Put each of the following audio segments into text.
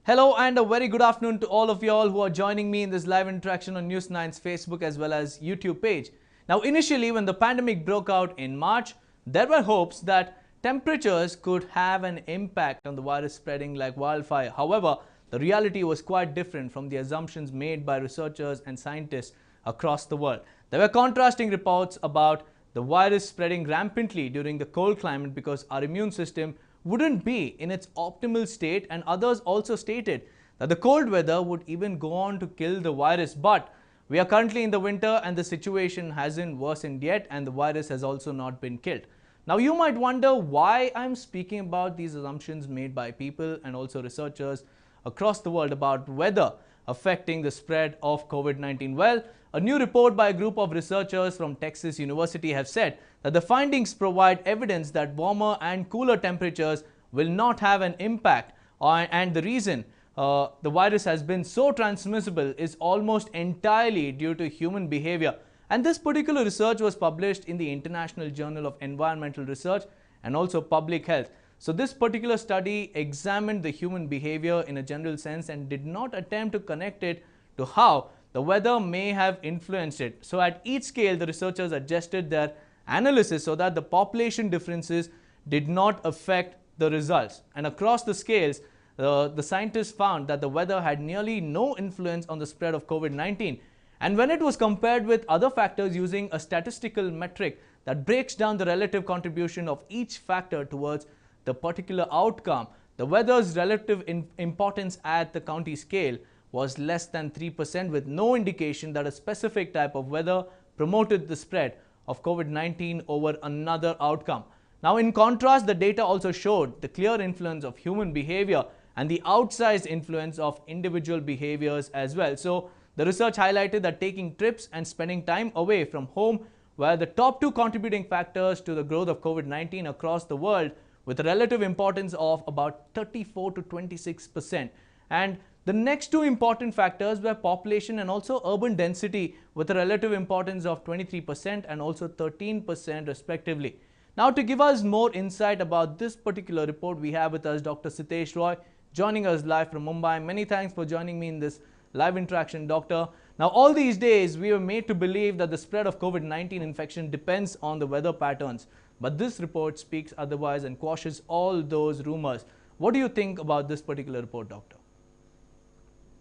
Hello and a very good afternoon to all of you all who are joining me in this live interaction on News 9's Facebook as well as YouTube page. Now, initially when the pandemic broke out in March, there were hopes that temperatures could have an impact on the virus spreading like wildfire. However, the reality was quite different from the assumptions made by researchers and scientists across the world. There were contrasting reports about the virus spreading rampantly during the cold climate because our immune system wouldn't be in its optimal state, and others also stated that the cold weather would even go on to kill the virus. But we are currently in the winter and the situation hasn't worsened yet, and the virus has also not been killed. Now you might wonder why I'm speaking about these assumptions made by people and also researchers across the world about weather affecting the spread of COVID-19. Well, a new report by a group of researchers from Texas University have said that the findings provide evidence that warmer and cooler temperatures will not have an impact and the reason the virus has been so transmissible is almost entirely due to human behavior. And this particular research was published in the International Journal of Environmental Research and also Public Health. So this particular study examined the human behavior in a general sense and did not attempt to connect it to how the weather may have influenced it. So at each scale, the researchers adjusted their analysis so that the population differences did not affect the results. And across the scales, the scientists found that the weather had nearly no influence on the spread of COVID-19. And when it was compared with other factors using a statistical metric that breaks down the relative contribution of each factor towards the particular outcome, the weather's relative importance at the county scale was less than 3%, with no indication that a specific type of weather promoted the spread of COVID-19 over another outcome. Now, in contrast, the data also showed the clear influence of human behavior and the outsized influence of individual behaviors as well. So, the research highlighted that taking trips and spending time away from home were the top two contributing factors to the growth of COVID-19 across the world, with a relative importance of about 34 to 26%. And the next two important factors were population and also urban density, with a relative importance of 23% and also 13% respectively. Now, to give us more insight about this particular report, we have with us Dr. Sitesh Roy, joining us live from Mumbai. Many thanks for joining me in this live interaction, Doctor. Now, all these days, we were made to believe that the spread of COVID-19 infection depends on the weather patterns. But this report speaks otherwise and quashes all those rumors. What do you think about this particular report, Doctor?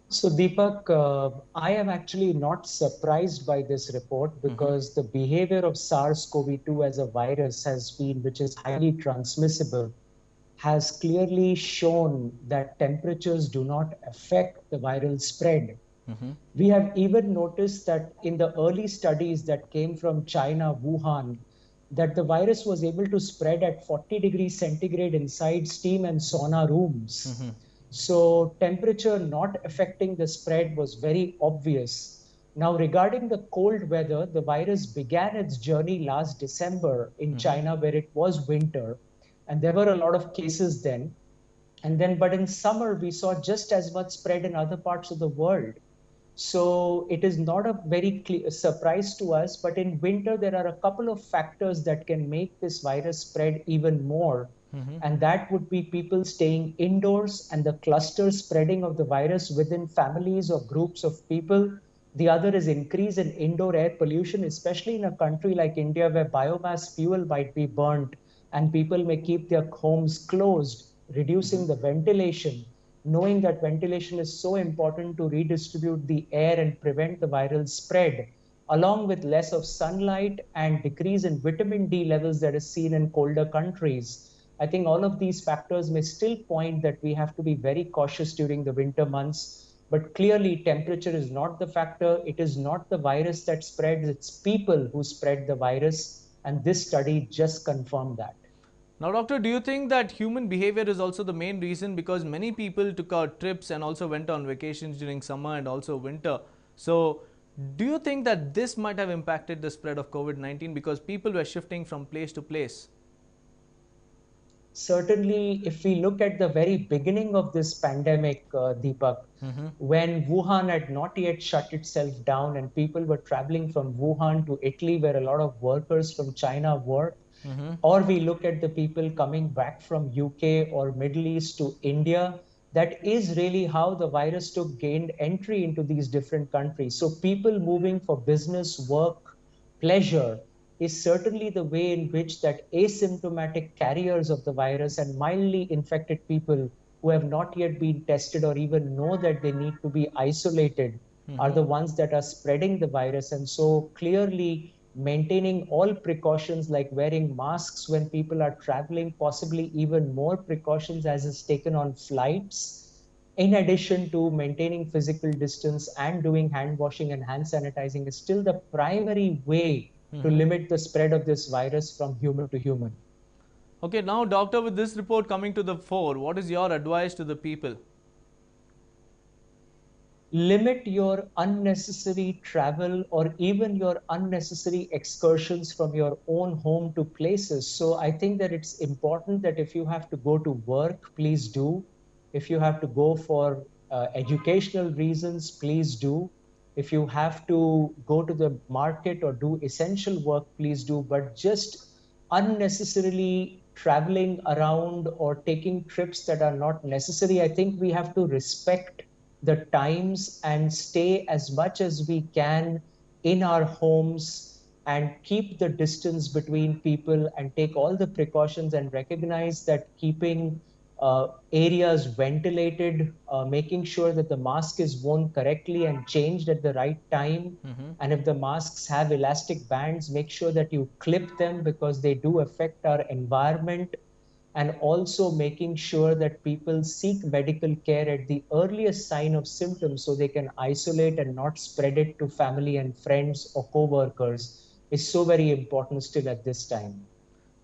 So Deepak, I am actually not surprised by this report because the behavior of SARS-CoV-2 as a virus which is highly transmissible, has clearly shown that temperatures do not affect the viral spread. We have even noticed that in the early studies that came from China, Wuhan, that the virus was able to spread at 40 degrees centigrade inside steam and sauna rooms. So temperature not affecting the spread was very obvious. Now, regarding the cold weather, the virus began its journey last December in China, where it was winter, and there were a lot of cases then. But in summer, we saw just as much spread in other parts of the world. So it is not a very clear surprise to us, but in winter, there are a couple of factors that can make this virus spread even more. And that would be people staying indoors and the cluster spreading of the virus within families or groups of people. The other is increase in indoor air pollution, especially in a country like India where biomass fuel might be burnt and people may keep their homes closed, reducing the ventilation, knowing that ventilation is so important to redistribute the air and prevent the viral spread, along with less of sunlight and decrease in vitamin D levels that is seen in colder countries. I think all of these factors may still point that we have to be very cautious during the winter months. But clearly, temperature is not the factor. It is not the virus that spreads. It's people who spread the virus. And this study just confirmed that. Now, Doctor, do you think that human behavior is also the main reason? Because many people took out trips and also went on vacations during summer and also winter. So, do you think that this might have impacted the spread of COVID-19 because people were shifting from place to place? Certainly, if we look at the very beginning of this pandemic, Deepak, when Wuhan had not yet shut itself down and people were traveling from Wuhan to Italy, where a lot of workers from China were, or we look at the people coming back from UK or Middle East to India, that is really how the virus took gained entry into these different countries. So people moving for business, work, pleasure is certainly the way in which that asymptomatic carriers of the virus and mildly infected people who have not yet been tested or even know that they need to be isolated are the ones that are spreading the virus. And so clearly maintaining all precautions like wearing masks when people are traveling, possibly even more precautions as is taken on flights, in addition to maintaining physical distance and doing hand washing and hand sanitizing is still the primary way to limit the spread of this virus from human to human. Okay, now doctor, with this report coming to the fore, what is your advice to the people? Limit your unnecessary travel or even your unnecessary excursions from your own home to places. So I think that it's important that if you have to go to work, please do. If you have to go for educational reasons, please do. If you have to go to the market or do essential work, please do. But just unnecessarily traveling around or taking trips that are not necessary, I think we have to respect the times and stay as much as we can in our homes and keep the distance between people and take all the precautions and recognize that keeping areas ventilated, making sure that the mask is worn correctly and changed at the right time. And if the masks have elastic bands, make sure that you clip them because they do affect our environment, and also making sure that people seek medical care at the earliest sign of symptoms so they can isolate and not spread it to family and friends or co-workers is so very important still at this time.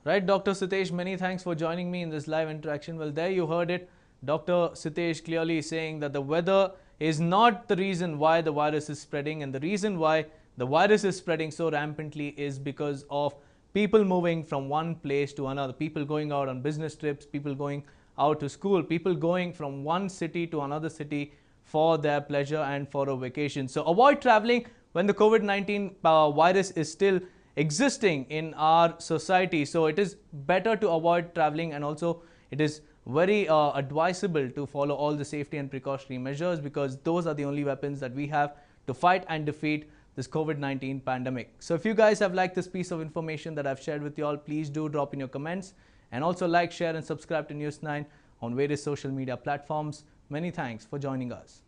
Right, Dr. Sitesh, many thanks for joining me in this live interaction. Well, there you heard it. Dr. Sitesh clearly saying that the weather is not the reason why the virus is spreading, and the reason why the virus is spreading so rampantly is because of people moving from one place to another, people going out on business trips, people going out to school, people going from one city to another city for their pleasure and for a vacation. So avoid traveling when the COVID-19 virus is still existing in our society. So it is better to avoid traveling, and also it is very advisable to follow all the safety and precautionary measures, because those are the only weapons that we have to fight and defeat this COVID-19 pandemic. So if you guys have liked this piece of information that I've shared with you all, please do drop in your comments, and also like, share and subscribe to News 9 on various social media platforms. Many thanks for joining us.